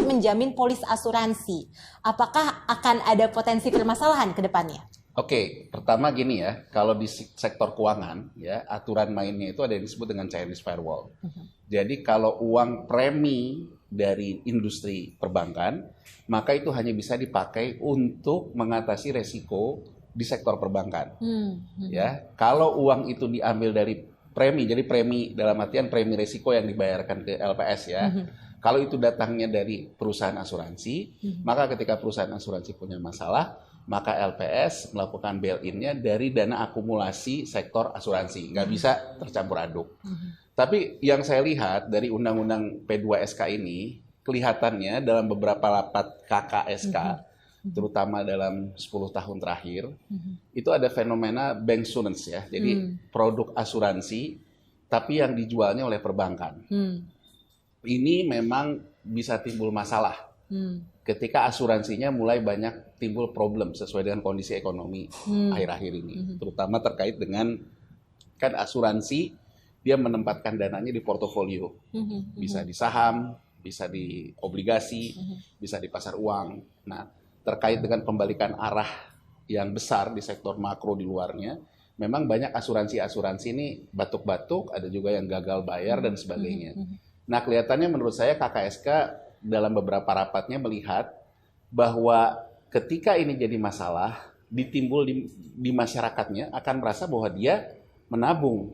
menjamin polis asuransi. Apakah akan ada potensi permasalahan ke depannya? Oke, pertama gini ya, kalau di sektor keuangan ya, aturan mainnya itu ada yang disebut dengan Chinese firewall. Jadi kalau uang premi dari industri perbankan, maka itu hanya bisa dipakai untuk mengatasi resiko di sektor perbankan. Ya, kalau uang itu diambil dari premi, jadi premi dalam artian premi resiko yang dibayarkan ke LPS ya. Kalau itu datangnya dari perusahaan asuransi, maka ketika perusahaan asuransi punya masalah, maka LPS melakukan bail-in-nya dari dana akumulasi sektor asuransi. Nggak bisa tercampur aduk. Tapi yang saya lihat dari Undang-Undang P2SK ini, kelihatannya dalam beberapa rapat KKSK, terutama dalam 10 tahun terakhir, itu ada fenomena bancassurance ya. Jadi produk asuransi, tapi yang dijualnya oleh perbankan. Ini memang bisa timbul masalah. Ketika asuransinya mulai banyak timbul problem sesuai dengan kondisi ekonomi akhir-akhir ini, terutama terkait dengan kan asuransi dia menempatkan dananya di portofolio, bisa di saham, bisa di obligasi, bisa di pasar uang. Nah, terkait dengan pembalikan arah yang besar di sektor makro di luarnya, memang banyak asuransi-asuransi ini batuk-batuk, ada juga yang gagal bayar dan sebagainya. Nah, kelihatannya menurut saya KKSK dalam beberapa rapatnya melihat bahwa ketika ini jadi masalah, ditimbul di masyarakatnya akan merasa bahwa dia menabung.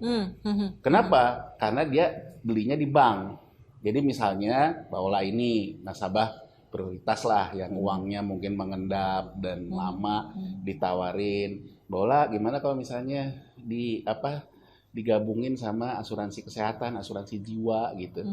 Kenapa? Karena dia belinya di bank. Jadi misalnya, bahwa ini nasabah prioritas lah yang uangnya mungkin mengendap dan lama ditawarin. Bahwa gimana kalau misalnya digabungin sama asuransi kesehatan, asuransi jiwa gitu.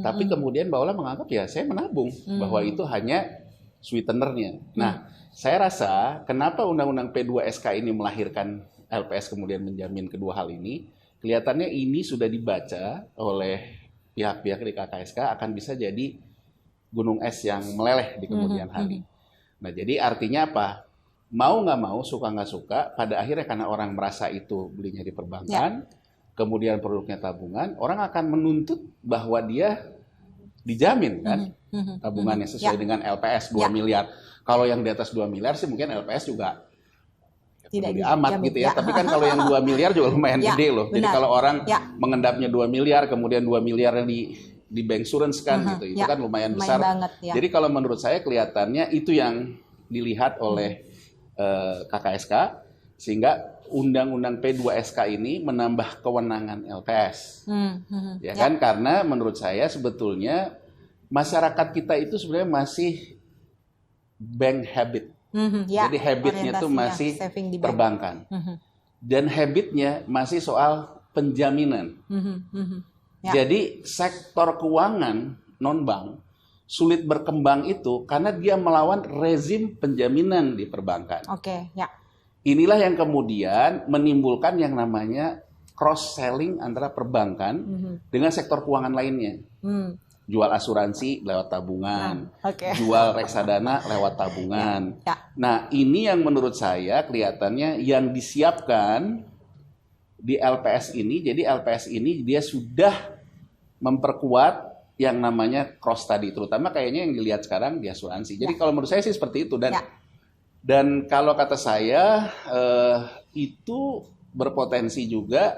Tapi kemudian Mbak Ola menganggap ya saya menabung, bahwa itu hanya sweetenernya. Nah, saya rasa kenapa Undang-Undang P2SK ini melahirkan LPS kemudian menjamin kedua hal ini, kelihatannya ini sudah dibaca oleh pihak-pihak di KKSK akan bisa jadi gunung es yang meleleh di kemudian hari. Nah, jadi artinya apa? Mau nggak mau, suka nggak suka, pada akhirnya karena orang merasa itu belinya di perbankan, kemudian produknya tabungan, orang akan menuntut bahwa dia dijamin kan tabungannya sesuai dengan LPS 2 miliar. Kalau yang di atas 2 miliar sih mungkin LPS juga tidak amat gitu ya. Tapi kan kalau yang 2 miliar juga lumayan gede loh. Jadi kalau orang mengendapnya 2 miliar, kemudian 2 miliarnya di bancassurance kan gitu, itu kan lumayan besar. Jadi kalau menurut saya kelihatannya itu yang dilihat oleh KKSK, sehingga Undang-Undang P2SK ini menambah kewenangan LPS. Ya kan, karena menurut saya sebetulnya masyarakat kita itu sebenarnya masih bank habit. Jadi habitnya itu masih perbankan. Dan habitnya masih soal penjaminan. Jadi sektor keuangan non-bank sulit berkembang itu karena dia melawan rezim penjaminan di perbankan. Inilah yang kemudian menimbulkan yang namanya cross-selling antara perbankan dengan sektor keuangan lainnya. Jual asuransi lewat tabungan, jual reksadana lewat tabungan. Nah, ini yang menurut saya kelihatannya yang disiapkan di LPS ini. Jadi LPS ini dia sudah memperkuat yang namanya cross tadi, terutama kayaknya yang dilihat sekarang di asuransi. Jadi kalau menurut saya sih seperti itu. Dan kalau kata saya itu berpotensi juga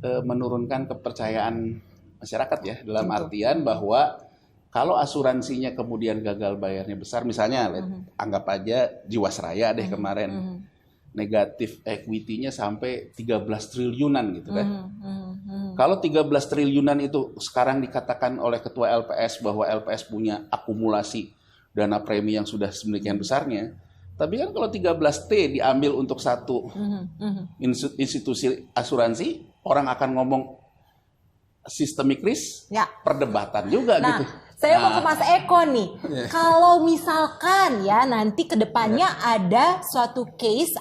menurunkan kepercayaan masyarakat ya, dalam artian bahwa kalau asuransinya kemudian gagal bayarnya besar, misalnya anggap aja Jiwasraya deh kemarin negatif equity-nya sampai 13 triliunan gitu kan. Kalau 13 triliunan itu sekarang dikatakan oleh ketua LPS bahwa LPS punya akumulasi dana premi yang sudah sedemikian besarnya, tapi kan kalau 13T diambil untuk satu institusi asuransi, orang akan ngomong systemic risk, perdebatan juga gitu. Saya mau ke Mas Eko nih. Kalau misalkan ya nanti ke depannya ada suatu case